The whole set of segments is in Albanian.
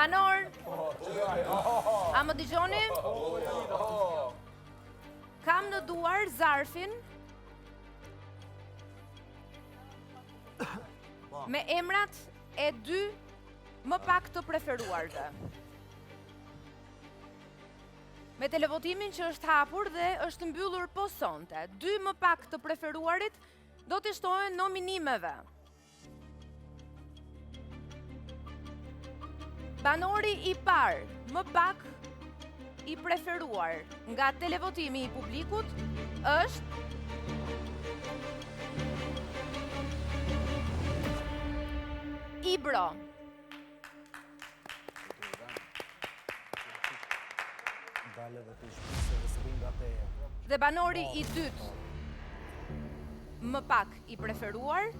Banor, a më dëgjoni? Kam në duar zarfin me emrat e dy më pak të preferuarve. Me televotimin që është hapur dhe është mbyllur po sonte, dy më pak të preferuarit do të shtohen nominimeve. Banori i parë, më pak i preferuar nga televotimi i publikut është Ibro. Dhe banori i dytë, më pak i preferuar,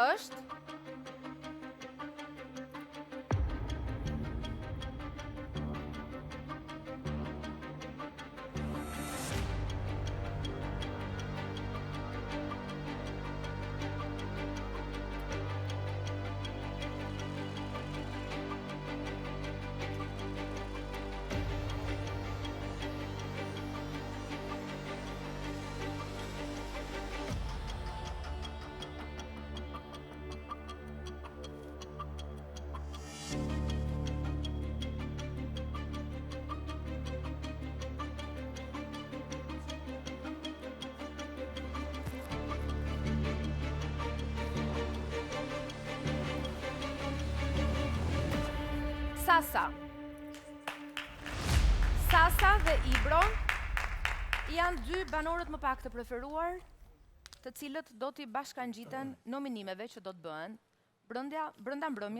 është Sasa. Sasa dhe Ibro janë dy banorët më pak të preferuar, të cilët do t'i bashkangjiten nominimeve që do të bëhen brenda mbrëmjes